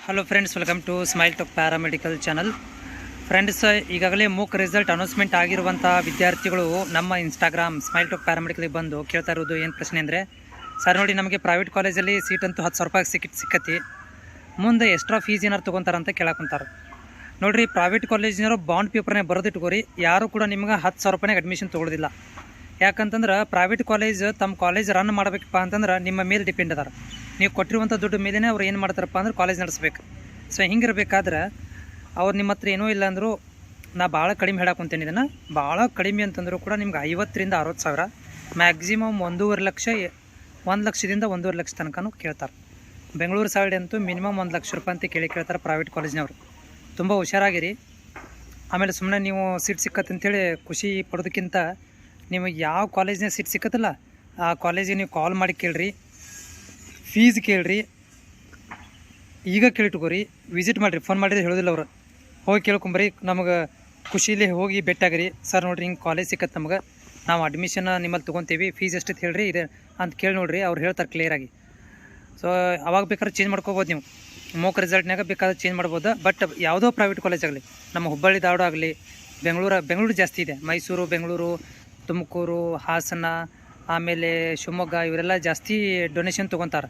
Hello friends, welcome to smile talk paramedical channel. Friends, ಈಗಾಗಲೇ mock result announcement ಆಗಿರುವಂಥ ವಿದ್ಯಾರ್ಥಿಗಳು ನಮ್ಮ ಇನ್ಸ್ಟಾಗ್ರಾಮ್ ಸ್ಮೈಲ್ ಟಾಕ್ ಪ್ಯಾರಾಮೆಡಿಕಲ್ಗೆ ಬಂದು ಕೇಳ್ತಾ ಇರೋದು ಏನು ಪ್ರಶ್ನೆ ಅಂದರೆ, ಸರ್ ನೋಡಿ ನಮಗೆ ಪ್ರೈವೇಟ್ ಕಾಲೇಜಲ್ಲಿ ಸೀಟಂತೂ 10,000 ರೂಪಾಯಿ ಸಿಕ್ಕತಿ, ಮುಂದೆ ಎಕ್ಸ್ಟ್ರಾ ಫೀಸ್ ಏನಾರು ತೊಗೊತಾರಂತ ಕೇಳಾಕೊಂತಾರೆ. ನೋಡಿರಿ, ಪ್ರೈವೇಟ್ ಕಾಲೇಜಿನವರು ಬಾಂಡ್ ಪೇಪರ್ನೇ ಬರೆದಿಟ್ಕೋರಿ, ಯಾರು ಕೂಡ ನಿಮ್ಗೆ 10,000 ರೂಪಾಯಿನಾಗ ಅಡ್ಮಿಷನ್ ತೊಗೊಳೋದಿಲ್ಲ. ಯಾಕಂತಂದ್ರೆ ಪ್ರೈವೇಟ್ ಕಾಲೇಜ್ ತಮ್ಮ ಕಾಲೇಜ್ ರನ್ ಮಾಡಬೇಕಪ್ಪ ಅಂತಂದ್ರೆ ನಿಮ್ಮ ಮೇಲೆ ಡಿಪೆಂಡ್ ಅದಾರ. ನೀವು ಕೊಟ್ಟಿರುವಂಥ ದುಡ್ಡು ಮೇಲೇ ಅವ್ರು ಏನು ಮಾಡ್ತಾರಪ್ಪ ಅಂದ್ರೆ ಕಾಲೇಜ್ ನಡೆಸ್ಬೇಕು. ಸೊ ಹಿಂಗಿರ್ಬೇಕಾದ್ರೆ ಅವ್ರು ನಿಮ್ಮ ಹತ್ರ ಏನೂ ಇಲ್ಲ ಅಂದರೂ, ನಾ ಭಾಳ ಕಡಿಮೆ ಹೇಳಾಕೊಂತೇನೆ ಇದನ್ನು, ಭಾಳ ಕಡಿಮೆ ಅಂತಂದರೂ ಕೂಡ ನಿಮ್ಗೆ 50,000ರಿಂದ 60,000, ಮ್ಯಾಕ್ಸಿಮಮ್ 1.5 ಲಕ್ಷ, 1 ಲಕ್ಷದಿಂದ 1.5 ಲಕ್ಷ ತನಕನೂ ಕೇಳ್ತಾರೆ. ಬೆಂಗಳೂರು ಸೈಡ್ ಅಂತೂ ಮಿನಿಮಮ್ 1 ಲಕ್ಷ ರೂಪಾಯಿ ಅಂತ ಕೇಳ್ತಾರೆ ಪ್ರೈವೇಟ್ ಕಾಲೇಜ್ನವರು. ತುಂಬ ಹುಷಾರಾಗಿರಿ. ಆಮೇಲೆ ಸುಮ್ಮನೆ ನೀವು ಸೀಟ್ ಸಿಕ್ಕತ್ತಂತೇಳಿ ಖುಷಿ ಪಡೋದಕ್ಕಿಂತ ನಿಮಗೆ ಯಾವ ಕಾಲೇಜ್ನಾಗ ಸೀಟ್ ಸಿಕ್ಕತ್ತಲ್ಲ ಆ ಕಾಲೇಜಿಗೆ ನೀವು ಕಾಲ್ ಮಾಡಿ ಕೇಳ್ರಿ, ಫೀಸ್ ಕೇಳ್ರಿ, ಈಗ ಕೇಳಿಟ್ಕೋರಿ, ವಿಸಿಟ್ ಮಾಡಿರಿ. ಫೋನ್ ಮಾಡಿದ್ರೆ ಹೇಳೋದಿಲ್ಲ ಅವರು, ಹೋಗಿ ಕೇಳ್ಕೊಂಬರಿ. ನಮಗೆ ಖುಷಿಲಿ ಹೋಗಿ ಭೇಟಿಯಾಗಿರಿ. ಸರ್ ನೋಡಿರಿ ಹಿಂಗೆ ಕಾಲೇಜ್ ಸಿಕ್ಕತ್ತೆ ನಮಗೆ, ನಾವು ಅಡ್ಮಿಷನ್ ನಿಮ್ಮಲ್ಲಿ ತೊಗೊತೀವಿ, ಫೀಸ್ ಎಷ್ಟು ಹೇಳ್ರಿ ಇದೆ ಅಂತ ಕೇಳಿ ನೋಡಿರಿ, ಅವ್ರು ಹೇಳ್ತಾರೆ ಕ್ಲಿಯರಾಗಿ. ಸೊ ಅವಾಗ ಬೇಕಾದ್ರೆ ಚೇಂಜ್ ಮಾಡ್ಕೋಬೋದು, ನೀವು ಮೂಕ್ ರಿಸಲ್ಟ್ನಾಗ ಬೇಕಾದ್ರೆ ಚೇಂಜ್ ಮಾಡ್ಬೋದು. ಬಟ್ ಯಾವುದೋ ಪ್ರೈವೇಟ್ ಕಾಲೇಜ್ ಆಗಲಿ, ನಮ್ಮ ಹುಬ್ಬಳ್ಳಿ ಧಾರವಾಡ ಆಗಲಿ, ಬೆಂಗಳೂರು ಜಾಸ್ತಿ ಇದೆ, ಮೈಸೂರು, ಬೆಂಗಳೂರು, ತುಮಕೂರು, ಹಾಸನ, ಆಮೇಲೆ ಶಿವಮೊಗ್ಗ, ಇವರೆಲ್ಲ ಜಾಸ್ತಿ ಡೊನೇಷನ್ ತೊಗೊತಾರೆ.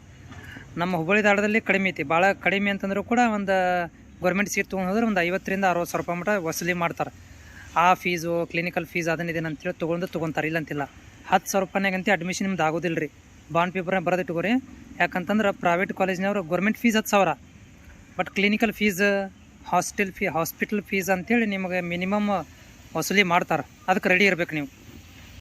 ನಮ್ಮ ಹುಬ್ಬಳ್ಳಿ ಧಾರವಾಡದಲ್ಲಿ ಕಡಿಮೆ ಐತಿ, ಭಾಳ ಕಡಿಮೆ ಅಂತಂದರೂ ಕೂಡ ಒಂದು ಗೌರ್ಮೆಂಟ್ ಸೀಟ್ ತೊಗೊಂಡ್ರೆ ಒಂದು 50,000ರಿಂದ 60,000 ರೂಪಾಯಿ ಮಟ್ಟ ವಸೂಲಿ ಮಾಡ್ತಾರೆ. ಆ ಫೀಸು, ಕ್ಲಿನಿಕಲ್ ಫೀಸ್ ಅದನ್ನಿದೇನು ಅಂತೇಳಿ ತೊಗೊಳ್ತಾರೆ, ಇಲ್ಲಂತಿಲ್ಲ. 10,000 ರೂಪಾಯಿನಾಗಂತ ಅಡ್ಮಿಷನ್ ನಿಮ್ದು ಆಗೋದಿಲ್ಲ ರೀ. ಬಾಂಡ್ ಪೇಪರ್ನ ಬರೆದಿಟ್ಕೋರಿ. ಯಾಕಂತಂದ್ರೆ ಪ್ರೈವೇಟ್ ಕಾಲೇಜ್ನವರು government fees 10,000, but clinical fees, hospital fees ಅಂತೇಳಿ ನಿಮಗೆ ಮಿನಿಮಮ್ ವಸೂಲಿ ಮಾಡ್ತಾರೆ. ಅದಕ್ಕೆ ರೆಡಿ ಇರಬೇಕು ನೀವು.